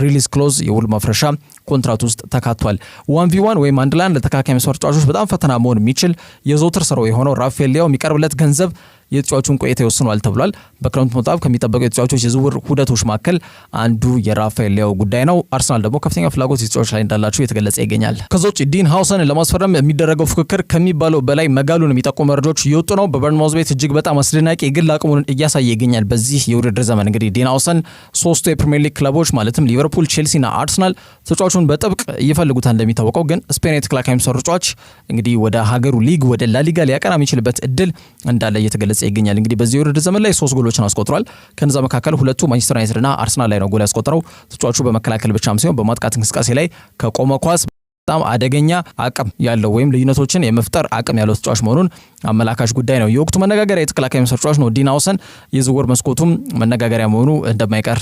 ሪሊዝ ክሎዝ የውል ማፍረሻ ኮንትራት ውስጥ ተካቷል። 1v1 ወይም አንድ ላይ ለተከላካይ መስመር ተጫዋቾች በጣም ፈተና መሆን የሚችል የዘውትር ስራው የሆነው ራፋኤል ሊያው የሚቀርብለት ገንዘብ የተጫዋቹን ቆይታ ይወስኗል ተብሏል። በክረምት መጣብ ከሚጠበቁ የተጫዋቾች የዝውውር ሁደቶች መካከል አንዱ የራፋኤል ሊያው ጉዳይ ነው። አርሰናል ደግሞ ከፍተኛ ፍላጎት የተጫዋች ላይ እንዳላቸው የተገለጸ ይገኛል። ከዛ ውጭ ዲን ሃውሰን ለማስፈረም የሚደረገው ፍክክር ከሚባለው በላይ መጋሉን የሚጠቁሙ መረጃዎች እየወጡ ነው። በበርንማውዝ ቤት እጅግ በጣም አስደናቂ የግል አቅሙን እያሳየ ይገኛል። በዚህ የውድድር ዘመን እንግዲህ ዲን ሃውሰን 3ቱ የፕሪሚየር ሊግ ክለቦች ማለትም ሊቨርፑል፣ ቼልሲ እና አርሰናል ተጫዋቹን በጥብቅ ይፈልጉታል። እንደሚታወቀው ግን ስፔን የተከላካይ መስመር ተጫዋች እንግዲህ ወደ ሀገሩ ሊግ ወደ ላሊጋ ሊያቀና የሚችልበት እድል እንዳለ እየተገለጸ ይገኛል። እንግዲህ በዚህ የውድድር ዘመን ላይ 3 ጎሎችን አስቆጥሯል። ከነዛ መካከል 2ቱ ማንቸስተር ዩናይትድ እና አርሰናል ላይ ነው ጎል ያስቆጠረው። ተጫዋቹ በመከላከል ብቻም ሳይሆን በማጥቃት እንቅስቃሴ ላይ ከቆመ ኳስ በጣም አደገኛ አቅም ያለው ወይም ልዩነቶችን የመፍጠር አቅም ያለው ተጫዋች መሆኑን አመላካሽ ጉዳይ ነው። የወቅቱ መነጋገሪያ የተከላካይ መስመር ተጫዋች ነው ዲን ሃውሰን። የዝውውር መስኮቱም መነጋገሪያ መሆኑ እንደማይቀር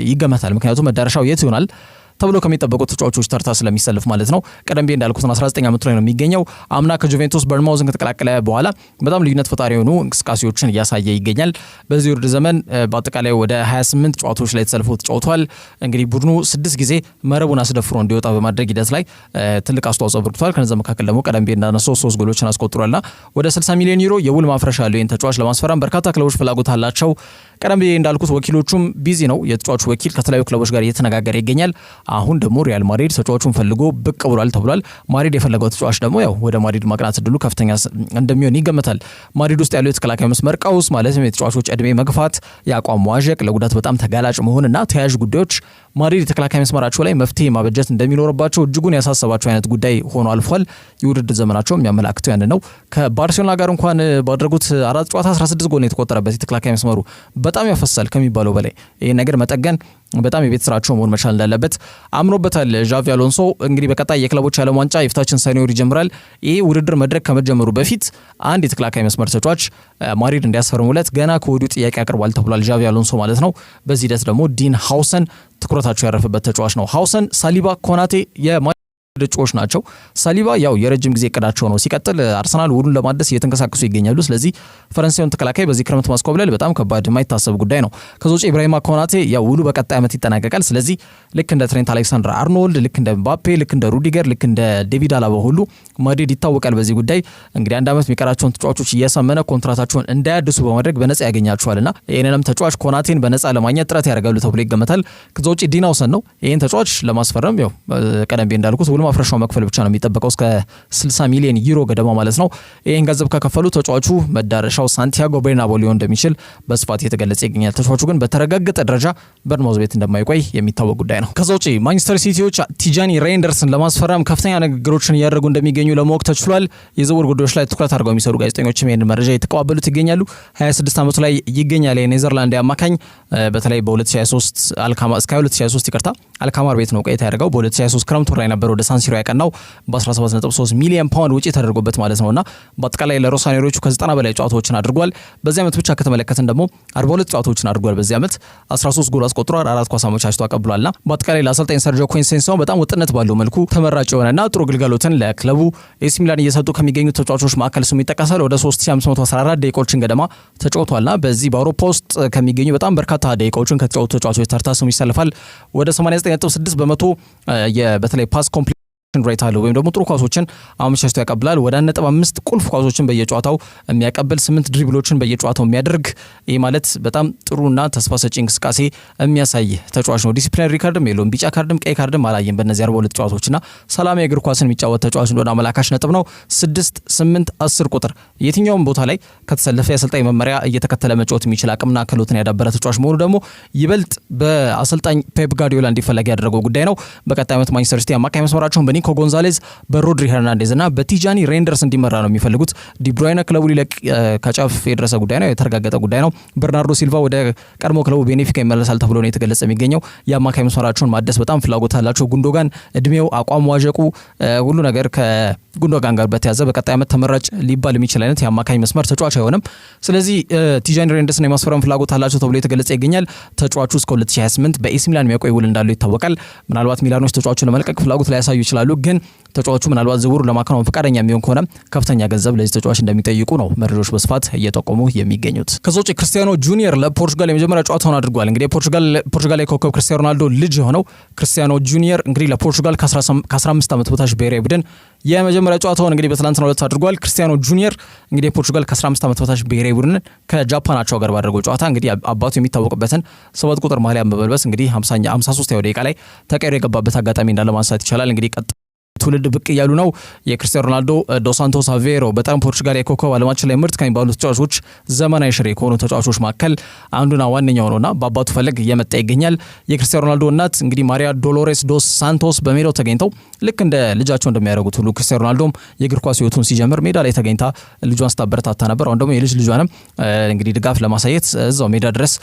ይገመታል። ምክንያቱም መዳረሻው የት ይሆናል ተብሎ ከሚጠበቁት ተጫዋቾች ተርታ ስለሚሰልፍ ማለት ነው። ቀደም ብዬ እንዳልኩት 19 ዓመቱ ላይ ነው የሚገኘው። አምና ከጁቬንቱስ በርንማውዝን ከተቀላቀለ በኋላ በጣም ልዩነት ፈጣሪ የሆኑ እንቅስቃሴዎችን እያሳየ ይገኛል። በዚህ ውድድር ዘመን በአጠቃላይ ወደ 28 ጨዋታዎች ላይ ተሰልፎ ተጫውቷል። እንግዲህ ቡድኑ 6 ጊዜ መረቡን አስደፍሮ እንዲወጣ በማድረግ ሂደት ላይ ትልቅ አስተዋጽኦ አበርክቷል። ከነዛ መካከል ደግሞ ቀደም ብዬ እንዳነሳው 3 ጎሎችን አስቆጥሯልና ወደ 60 ሚሊዮን ዩሮ የውል ማፍረሻ ያለው ይህን ተጫዋች ለማስፈረም በርካታ ክለቦች ፍላጎት አላቸው። ቀደም ብዬ እንዳልኩት ወኪሎቹም ቢዚ ነው። የተጫዋቹ ወኪል ከተለያዩ ክለቦች ጋር እየተነጋገረ ይገኛል። አሁን ደግሞ ሪያል ማድሪድ ተጫዋቹን ፈልጎ ብቅ ብሏል ተብሏል። ማድሪድ የፈለገው ተጫዋች ደግሞ ያው ወደ ማድሪድ ማቅናት እድሉ ከፍተኛ እንደሚሆን ይገመታል። ማድሪድ ውስጥ ያለው የተከላካይ መስመር ቀውስ ማለትም የተጫዋቾች እድሜ መግፋት፣ የአቋም መዋዠቅ፣ ለጉዳት በጣም ተጋላጭ መሆንና ተያያዥ ጉዳዮች ማድሪድ የተከላካይ መስመራቸው ላይ መፍትሄ ማበጀት እንደሚኖርባቸው እጅጉን ያሳሰባቸው አይነት ጉዳይ ሆኖ አልፏል። የውድድር ዘመናቸው የሚያመላክተው ያን ነው። ከባርሴሎና ጋር እንኳን ባደረጉት 4 ጨዋታ 16 ጎል የተቆጠረበት የተከላካይ መስመሩ በጣም ያፈሳል ከሚባለው በላይ ይሄን ነገር መጠገን በጣም የቤት ስራቸው መሆን መቻል እንዳለበት አምኖበታል ዣቪ አሎንሶ። እንግዲህ በቀጣይ የክለቦች ዓለም ዋንጫ የፊታችን ሰኔ ወር ይጀምራል። ይሄ ውድድር መድረክ ከመጀመሩ በፊት አንድ የተከላካይ መስመር ተጫዋች ማድሪድ እንዲያስፈርሙለት ገና ከወዲሁ ጥያቄ አቅርቧል ተብሏል ዣቪ አሎንሶ ማለት ነው። በዚህ ሂደት ደግሞ ዲን ሃውሰን ትኩረታቸው ያረፈበት ተጫዋች ነው። ሃውሰን፣ ሳሊባ፣ ኮናቴ እጩዎች ናቸው። ሳሊባ ያው የረጅም ጊዜ እቅዳቸው ነው። ሲቀጥል አርሰናል ውሉን ለማደስ እየተንቀሳቀሱ ይገኛሉ። ስለዚህ ፈረንሳዩን ተከላካይ በዚህ ክረምት ማስኮብለል በጣም ከባድ የማይታሰብ ጉዳይ ነው። ከዛ ውጪ ኢብራሂማ ኮናቴ ያው ውሉ በቀጣይ ዓመት ይጠናቀቃል። ስለዚህ ልክ እንደ ትሬንት አሌክሳንደር አርኖልድ፣ ልክ እንደ ምባፔ፣ ልክ እንደ ሩዲገር፣ ልክ እንደ ዴቪድ አላባ ሁሉ ማድሪድ ይታወቃል በዚህ ጉዳይ እንግዲህ አንድ ዓመት የሚቀራቸውን ተጫዋቾች እያሳመነ ኮንትራታቸውን እንዳያድሱ በማድረግ በነፃ ያገኛቸዋልና ይህንንም ተጫዋች ኮናቴን በነፃ ለማግኘት ጥረት ያደርጋሉ ተብሎ ይገመታል። ከዛ ውጪ ዲን ሃውሰን ነው። ይህን ተጫዋች ለማስፈረም ያው ቀደም ብዬ እንዳልኩት ማፍረሻው መክፈል ብቻ ነው የሚጠበቀው እስከ 60 ሚሊዮን ዩሮ ገደማ ማለት ነው። ይሄን ገንዘብ ከከፈሉ ተጫዋቹ መዳረሻው ሳንቲያጎ ቤርናቦ ሊሆን እንደሚችል በስፋት እየተገለጸ ይገኛል። ተጫዋቹ ግን በተረጋገጠ ደረጃ በርንማውዝ ቤት እንደማይቆይ የሚታወቅ ጉዳይ ነው። ከዛ ውጪ ማንቸስተር ሲቲዎች ቲጃኒ ሬንደርስን ለማስፈረም ከፍተኛ ንግግሮችን እያደረጉ እንደሚገኙ ለማወቅ ተችሏል። የዝውውር ጉዳዮች ላይ ትኩረት አድርገው የሚሰሩ ጋዜጠኞችም ይህን መረጃ የተቀባበሉት ይገኛሉ። 26 ዓመቱ ላይ ይገኛል የኔዘርላንድ አማካኝ በተለይ በ2023 እስከ 2023 ይቅርታ አልካማር ቤት ነው ቆይታ ያደረገው። በ2023 ክረምት ላይ ነበር ወደ ሳንሲሮ ያቀናው በ17.3 ሚሊዮን ፓውንድ ወጪ ተደርጎበት ማለት ነውና በአጠቃላይ ለሮሳኔሮቹ ከ90 በላይ ጨዋታዎችን አድርጓል። በዚህ ዓመት ብቻ ከተመለከትን ደግሞ 42 ጨዋታዎችን አድርጓል። በዚህ ዓመት 13 ጎል አስቆጥሯል፣ 4 ኳስ አመቻችቶ አቀብሏልና በአጠቃላይ ለአሰልጣኝ ሰርጂዮ ኮንሴንሲዮ በጣም ውጥነት ባለው መልኩ ተመራጭ የሆነና ጥሩ ግልጋሎትን ለክለቡ ኤሲ ሚላን እየሰጡ ከሚገኙ ተጫዋቾች መካከል ስሙ ይጠቀሳል። ወደ 3514 ደቂቃዎችን ገደማ ተጫውቷልና በዚህ በአውሮፓ ውስጥ ከሚገኙ በጣም በርካታ ደቂቃዎችን ከተጫወቱ ተጫዋቾች ተርታ ስሙ ይሰልፋል። ወደ 89.6 በመቶ በተለይ ፓስ ኮምፕሊሽን ሬት አለው ወይም ደግሞ ጥሩ ኳሶችን አመቻችቶ ያቀብላል። ወደ 1.5 ቁልፍ ኳሶችን በየጨዋታው የሚያቀብል 8 ድሪብሎችን በየጨዋታው የሚያደርግ ይህ ማለት በጣም ጥሩና ተስፋ ሰጪ እንቅስቃሴ የሚያሳይ ተጫዋች ነው። ዲሲፕሊነሪ ካርድም የለውም፣ ቢጫ ካርድም ቀይ ካርድም አላየም በእነዚህ 42 ጨዋታዎችና ሰላማዊ እግር ኳስን የሚጫወት ተጫዋች እንደሆነ አመላካሽ ነጥብ ነው። 6 8 10 ቁጥር የትኛውም ቦታ ላይ ከተሰለፈ የአሰልጣኝ መመሪያ እየተከተለ መጫወት የሚችል አቅምና ክህሎትን ያዳበረ ተጫዋች መሆኑ ደግሞ ይበልጥ በአሰልጣኝ ፔፕ ጋርዲዮላ እንዲፈለግ ያደረገው ጉዳይ ነው። በቀጣይ ዓመት ማንቸስተር ሲቲ አማካይ መስመራቸውን ኒኮ ጎንዛሌዝ በሮድሪ ሄርናንዴዝ እና በቲጃኒ ሬንደርስ እንዲመራ ነው የሚፈልጉት። ዲብሮይነ ክለቡ ሊለቅ ከጫፍ የደረሰ ጉዳይ ነው፣ የተረጋገጠ ጉዳይ ነው። በርናርዶ ሲልቫ ወደ ቀድሞ ክለቡ ቤኔፊካ ይመለሳል ተብሎ ነው የተገለጸ የሚገኘው። የአማካይ መስመራቸውን ማደስ በጣም ፍላጎት አላቸው። ጉንዶጋን እድሜው፣ አቋም፣ ዋዠቁ ሁሉ ነገር ከጉንዶጋን ጋር በተያዘ በቀጣይ ዓመት ተመራጭ ሊባል የሚችል አይነት የአማካይ መስመር ተጫዋች አይሆንም። ስለዚህ ቲጃኒ ሬንደርስን የማስፈረም ፍላጎት አላቸው ተብሎ የተገለጸ ይገኛል። ተጫዋቹ እስከ 2028 በኤሲ ሚላን የሚያቆይ ውል እንዳለው ይታወቃል። ምናልባት ሚላኖች ተጫዋቹን ለመልቀቅ ፍላጎት ላይ ያሳዩ ይችላሉ ግን ተጫዋቹ ምናልባት ዝውውሩ ለማከናወን ፈቃደኛ የሚሆን ከሆነ ከፍተኛ ገንዘብ ለዚህ ተጫዋች እንደሚጠይቁ ነው መረጃዎች በስፋት እየጠቆሙ የሚገኙት። ከዛ ውጪ ክርስቲያኖ ጁኒየር ለፖርቹጋል የመጀመሪያ ጨዋታውን አድርጓል። እንግዲህ ፖርቹጋል ላይ ኮከብ ክርስቲያኖ ሮናልዶ ልጅ የሆነው ክርስቲያኖ ጁኒየር እንግዲህ ለፖርቹጋል ከ15 ዓመት በታች ብሔራዊ ቡድን የመጀመሪያ ጨዋታውን እንግዲህ በትላንትናው ዕለት አድርጓል። ክርስቲያኖ ጁኒየር እንግዲህ ፖርቹጋል ከ15 ዓመት በታች ብሔራዊ ቡድን ከጃፓናቸው ጋር ባደረገው ጨዋታ እንግዲህ አባቱ የሚታወቅበትን 7 ቁጥር ማሊያ በመልበስ እንግዲህ 53ኛው ደቂቃ ላይ ተቀይሮ የገባበት አጋጣሚ እንዳለ ማንሳት ይቻላል። እንግዲህ ትውልድ ብቅ እያሉ ነው። የክርስቲያኖ ሮናልዶ ዶስ ሳንቶስ አቬሮ በጣም ፖርቹጋል የኮከብ ዓለማችን ላይ ምርጥ ከሚባሉ ተጫዋቾች ዘመናዊ ሽሬ ከሆኑ ተጫዋቾች መካከል አንዱና ዋነኛው ነውና በአባቱ ፈለግ እየመጣ ይገኛል። የክርስቲያኖ ሮናልዶ እናት እንግዲህ ማሪያ ዶሎሬስ ዶስ ሳንቶስ በሜዳው ተገኝተው ልክ እንደ ልጃቸው እንደሚያደርጉት ሁሉ ክርስቲያኖ ሮናልዶም የእግር ኳስ ሕይወቱን ሲጀምር ሜዳ ላይ ተገኝታ ልጇን ስታበረታታ ነበር። አሁን ደግሞ የልጅ ልጇንም እንግዲህ ድጋፍ ለማሳየት እዛው ሜዳ ድረስ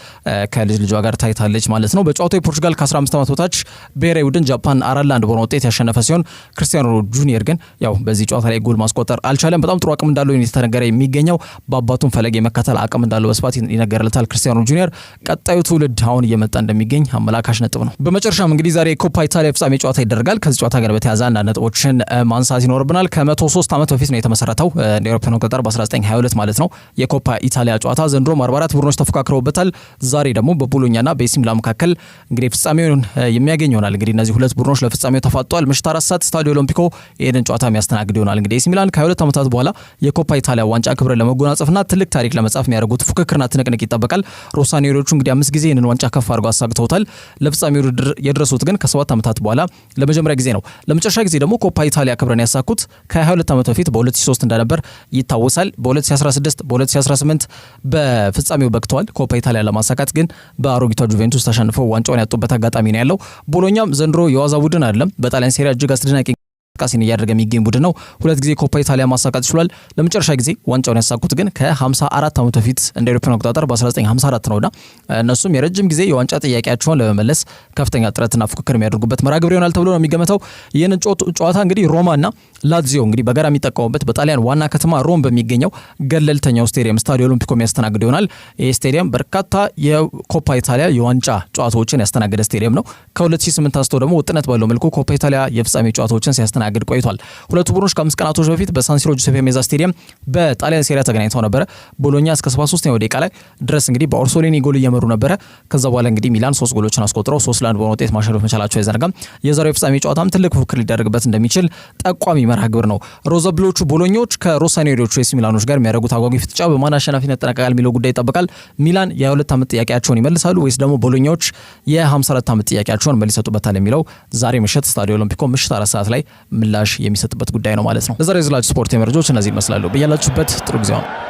ከልጅ ልጇ ጋር ታይታለች ማለት ነው። በጨዋታው ፖርቹጋል ከ15 ዓመት በታች ብሔራዊ ቡድን ጃፓን 4-1 በሆነ ውጤት ያሸነፈ ሲሆን ክርስቲያኖ ጁኒየር ግን ያው በዚህ ጨዋታ ላይ ጎል ማስቆጠር አልቻለም። በጣም ጥሩ አቅም እንዳለው የተነገረ የሚገኘው በአባቱን ፈለግ የመከተል አቅም እንዳለው በስፋት ይነገርለታል። ክርስቲያኖ ጁኒየር ቀጣዩ ትውልድ አሁን እየመጣ እንደሚገኝ አመላካሽ ነጥብ ነው። በመጨረሻም እንግዲህ ዛሬ የኮፓ ኢታሊያ ፍጻሜ ጨዋታ ይደረጋል። ከዚህ ጨዋታ ጋር በተያያዘ አንዳንድ ነጥቦችን ማንሳት ይኖርብናል። ከ103 ዓመት በፊት ነው የተመሰረተው እንደ አውሮፓውያን አቆጣጠር በ1922 ማለት ነው። የኮፓ ኢታሊያ ጨዋታ ዘንድሮም 44 ቡድኖች ተፎካክረውበታል። ዛሬ ደግሞ በቦሎኛና በኤሲ ሚላን መካከል እንግዲህ ፍጻሜውን የሚያገኝ ይሆናል። እንግዲህ እነዚህ ሁለት ቡድኖች ለፍጻሜው ተፋጠዋል። ምሽት 4 ሰዓት ስታዲዮ ኦሎምፒኮ ይህንን ጨዋታ የሚያስተናግድ ይሆናል። እንግዲህ ኤሲ ሚላን ከ22 ዓመታት በኋላ የኮፓ ኢታሊያ ዋንጫ ክብር ለመጎናጸፍና ትልቅ ታሪክ ለመጻፍ የሚያደርጉት ፉክክርና ትንቅንቅ ይጠበቃል። ሮሳኔሪዎቹ እንግዲህ 5 ጊዜ ይህንን ዋንጫ ከፍ አድርገው አሳግተውታል። ለፍጻሜ ውድድር የደረሱት ግን ከ7 ዓመታት በኋላ ለመጀመሪያ ጊዜ ነው። ለመጨረሻ ጊዜ ደግሞ ኮፓ ኢታሊያ ክብርን ያሳኩት ከ22 ዓመት በፊት በ2003 እንደነበር ይታወሳል። በ2016 በ2018 በፍጻሜው በቅተዋል ኮፓ ኢታሊያ ለማሳካት ግን በአሮጊቷ ጁቬንቱስ ተሸንፈው ዋንጫውን ያጡበት አጋጣሚ ነው ያለው። ቦሎኛም ዘንድሮ የዋዛ ቡድን አይደለም። በጣሊያን ሴሪያ እጅግ አስደናቂ ቃሲን እያደረገ የሚገኝ ቡድን ነው። 2 ጊዜ ኮፓ ኢታሊያ ማሳካት ይችላል። ለመጨረሻ ጊዜ ዋንጫውን ያሳኩት ግን ከ54 ዓመት በፊት እንደ አውሮፓውያን አቆጣጠር በ1954 ነውና እነሱም የረጅም ጊዜ የዋንጫ ጥያቄያቸውን ለመመለስ ከፍተኛ ጥረትና ፉክክር የሚያደርጉበት መርሃ ግብር ይሆናል ተብሎ ነው የሚገመተው። ይህንን ጨዋታ እንግዲህ ሮማና ላዚዮ እንግዲህ በጋራ የሚጠቀሙበት በጣሊያን ዋና ከተማ ሮም በሚገኘው ገለልተኛው ስቴዲየም ስታዲዮ ኦሎምፒኮ የሚያስተናግድ ይሆናል። ይህ ስቴዲየም በርካታ የኮፓ ኢታሊያ የዋንጫ ጨዋታዎችን ያስተናገደ ስቴዲየም ነው። ከ2008 አንስቶ ደግሞ ውጥነት ባለው መልኩ ኮፓ ኢታሊያ የፍጻሜ ጨዋታዎችን ሲያስተናግድ ቆይቷል። ሁለቱ ቡድኖች ከ5 ቀናቶች በፊት በሳንሲሮ ጁሴፔ ሜዛ ስቴዲየም በጣሊያን ሴሪያ ተገናኝተው ነበረ። ቦሎኛ እስከ 73ኛው ደቂቃ ላይ ድረስ እንግዲህ በኦርሶሊኒ ጎል እየመሩ ነበረ። ከዛ በኋላ እንግዲህ ሚላን 3 ጎሎችን አስቆጥረው 3-1 በሆነ ውጤት ማሸነፍ መቻላቸው አይዘነጋም። የዛሬው የፍጻሜ ጨዋታም ትልቅ ፉክክር ሊደረግበት እንደሚችል ጠቋሚ መርሃ ግብር ነው። ሮዘብሎቹ ቦሎኞች ከሮሳኔሪዎቹ ኤሲ ሚላኖች ጋር የሚያደርጉት አጓጊ ፍጥጫ በማን አሸናፊነት ይጠናቀቃል የሚለው ጉዳይ ይጠበቃል። ሚላን የ22 ዓመት ጥያቄያቸውን ይመልሳሉ ወይስ ደግሞ ቦሎኞች የ54 ዓመት ጥያቄያቸውን መልስ ይሰጡበታል የሚለው ዛሬ ምሽት ስታዲዮ ኦሎምፒኮ ምሽት 4 ሰዓት ላይ ምላሽ የሚሰጥበት ጉዳይ ነው ማለት ነው። ለዛሬ ዝላችሁ ስፖርት መረጃዎች እነዚህ ይመስላሉ። በያላችሁበት ጥሩ ጊዜ ነው።